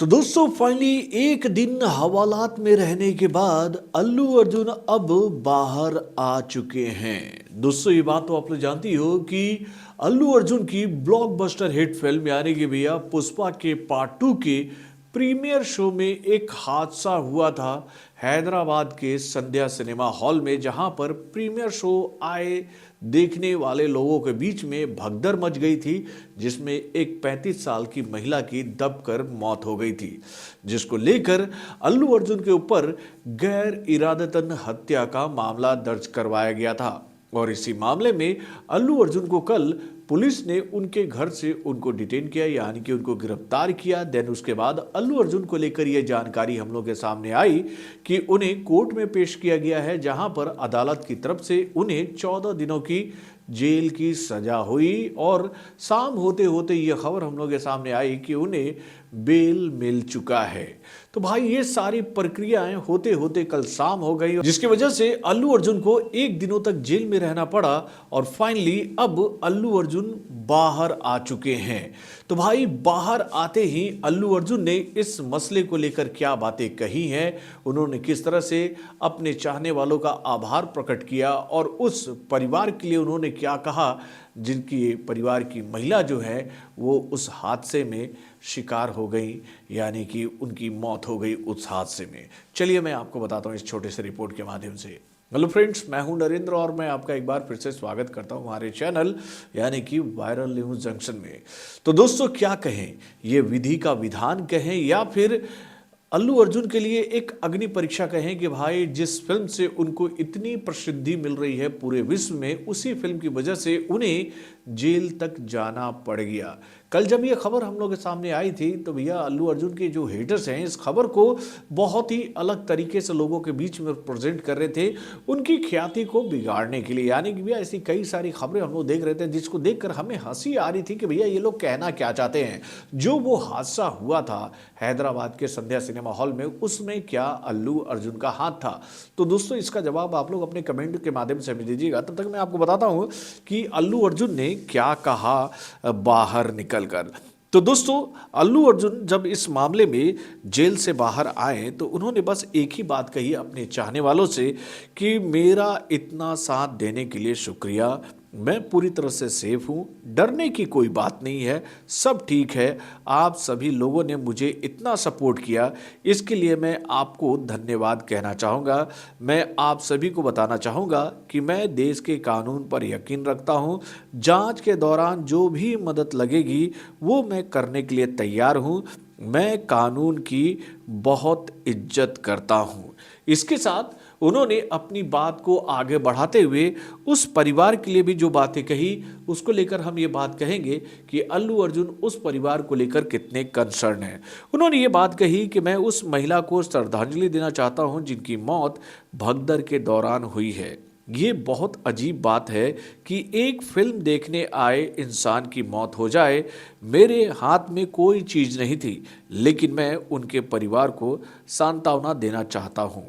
तो दोस्तों फाइनली एक दिन हवालात में रहने के बाद अल्लू अर्जुन अब बाहर आ चुके हैं। दोस्तों ये बात तो आप लोग जानती हो कि अल्लू अर्जुन की ब्लॉकबस्टर हिट फिल्म यानी कि भैया पुष्पा के पार्ट 2 के प्रीमियर शो में एक हादसा हुआ था हैदराबाद के संध्या सिनेमा हॉल में, जहां पर प्रीमियर शो आए देखने वाले लोगों के बीच में भगदड़ मच गई थी, जिसमें एक 35 साल की महिला की दबकर मौत हो गई थी, जिसको लेकर अल्लू अर्जुन के ऊपर गैर इरादतन हत्या का मामला दर्ज करवाया गया था। और इसी मामले में अल्लू अर्जुन को कल पुलिस ने उनके घर से उनको डिटेन किया, यानी कि उनको गिरफ्तार किया। देन उसके बाद अल्लू अर्जुन को लेकर यह जानकारी हम लोग के सामने आई कि उन्हें कोर्ट में पेश किया गया है, जहां पर अदालत की तरफ से उन्हें 14 दिनों की जेल की सजा हुई और शाम होते होते यह खबर हम लोग के सामने आई कि उन्हें बेल मिल चुका है। तो भाई ये सारी प्रक्रियाएं होते होते कल शाम हो गई, जिसकी वजह से अल्लू अर्जुन को 1 दिनों तक जेल में रहना पड़ा और फाइनली अब अल्लू अर्जुन बाहर आ चुके हैं। तो भाई बाहर आते ही अल्लू अर्जुन ने इस मसले को लेकर क्या बातें कही हैं, उन्होंने किस तरह से अपने चाहने वालों का आभार प्रकट किया और उस परिवार के लिए उन्होंने क्या कहा जिनकी परिवार की महिला जो है वो उस हादसे में शिकार हो गई, यानी कि उनकी मौत हो गई उस हादसे में। चलिए मैं आपको बताता हूँ इस छोटे से रिपोर्ट के माध्यम से। हेलो फ्रेंड्स, मैं हूं नरेंद्र और मैं आपका एक बार फिर से स्वागत करता हूं हमारे चैनल यानी कि वायरल न्यूज जंक्शन में। तो दोस्तों क्या कहें, ये विधि का विधान कहें या फिर अल्लू अर्जुन के लिए एक अग्नि परीक्षा कहें कि भाई जिस फिल्म से उनको इतनी प्रसिद्धि मिल रही है पूरे विश्व में, उसी फिल्म की वजह से उन्हें जेल तक जाना पड़ गया। कल जब ये खबर हम लोग के सामने आई थी तो भैया अल्लू अर्जुन के जो हेटर्स हैं इस खबर को बहुत ही अलग तरीके से लोगों के बीच में प्रेजेंट कर रहे थे, उनकी ख्याति को बिगाड़ने के लिए। यानी कि भैया ऐसी कई सारी खबरें हम लोग देख रहे थे जिसको देखकर हमें हंसी आ रही थी कि भैया ये लोग कहना क्या चाहते हैं। जो वो हादसा हुआ था हैदराबाद के संध्या सिनेमा हॉल में, उसमें क्या अल्लू अर्जुन का हाथ था? तो दोस्तों इसका जवाब आप लोग अपने कमेंट के माध्यम से हमें दीजिएगा। तब तक मैं आपको बताता हूं कि अल्लू अर्जुन ने क्या कहा बाहर निकलकर। तो दोस्तों अल्लू अर्जुन जब इस मामले में जेल से बाहर आए तो उन्होंने बस एक ही बात कही अपने चाहने वालों से कि मेरा इतना साथ देने के लिए शुक्रिया, मैं पूरी तरह से सेफ हूँ, डरने की कोई बात नहीं है, सब ठीक है। आप सभी लोगों ने मुझे इतना सपोर्ट किया, इसके लिए मैं आपको धन्यवाद कहना चाहूँगा। मैं आप सभी को बताना चाहूँगा कि मैं देश के कानून पर यकीन रखता हूँ। जांच के दौरान जो भी मदद लगेगी वो मैं करने के लिए तैयार हूँ। मैं कानून की बहुत इज्जत करता हूँ। इसके साथ उन्होंने अपनी बात को आगे बढ़ाते हुए उस परिवार के लिए भी जो बातें कही उसको लेकर हम ये बात कहेंगे कि अल्लू अर्जुन उस परिवार को लेकर कितने कंसर्न हैं। उन्होंने ये बात कही कि मैं उस महिला को श्रद्धांजलि देना चाहता हूं जिनकी मौत भगदड़ के दौरान हुई है। ये बहुत अजीब बात है कि एक फिल्म देखने आए इंसान की मौत हो जाए। मेरे हाथ में कोई चीज़ नहीं थी, लेकिन मैं उनके परिवार को सांत्वना देना चाहता हूँ।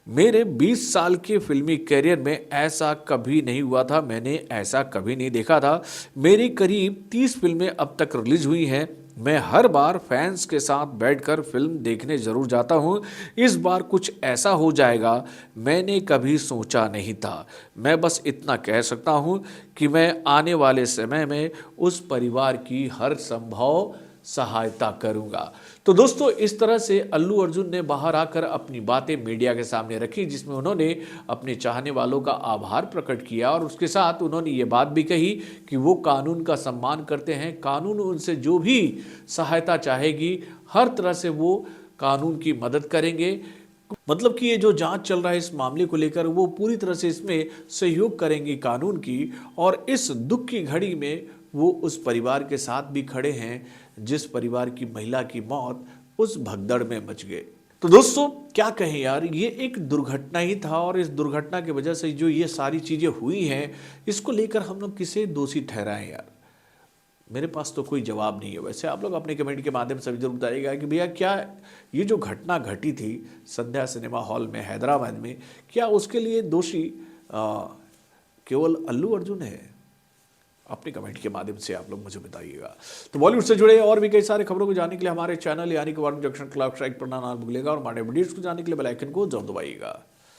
मेरे 20 साल के फिल्मी करियर में ऐसा कभी नहीं हुआ था, मैंने ऐसा कभी नहीं देखा था। मेरी करीब 30 फिल्में अब तक रिलीज हुई हैं। मैं हर बार फैंस के साथ बैठकर फिल्म देखने ज़रूर जाता हूं। इस बार कुछ ऐसा हो जाएगा मैंने कभी सोचा नहीं था। मैं बस इतना कह सकता हूं कि मैं आने वाले समय में उस परिवार की हर संभव सहायता करूंगा। तो दोस्तों इस तरह से अल्लू अर्जुन ने बाहर आकर अपनी बातें मीडिया के सामने रखी, जिसमें उन्होंने अपने चाहने वालों का आभार प्रकट किया और उसके साथ उन्होंने ये बात भी कही कि वो कानून का सम्मान करते हैं। कानून उनसे जो भी सहायता चाहेगी हर तरह से वो कानून की मदद करेंगे। मतलब कि ये जो जांच चल रहा है इस मामले को लेकर वो पूरी तरह से इसमें सहयोग करेंगे कानून की, और इस दुख की घड़ी में वो उस परिवार के साथ भी खड़े हैं जिस परिवार की महिला की मौत उस भगदड़ में मच गए। तो दोस्तों क्या कहें यार, ये एक दुर्घटना ही था और इस दुर्घटना की वजह से जो ये सारी चीज़ें हुई हैं इसको लेकर हम लोग किसे दोषी ठहराएं यार? मेरे पास तो कोई जवाब नहीं है। वैसे आप लोग अपने कमेंट के माध्यम से भी जरूर बताइएगा कि भैया क्या ये जो घटना घटी थी संध्या सिनेमा हॉल में हैदराबाद में, क्या उसके लिए दोषी केवल अल्लू अर्जुन है? अपने कमेंट के माध्यम से आप लोग मुझे बताइएगा। तो बॉलीवुड से जुड़े और भी कई सारे खबरों को जानने के लिए हमारे चैनल यानी कि वरुण जंक्शन क्लब स्ट्राइक पर ना भूलिएगा और हमारे वीडियोस को जानने के लिए बेल आइकन को जरूर दबाइएगा।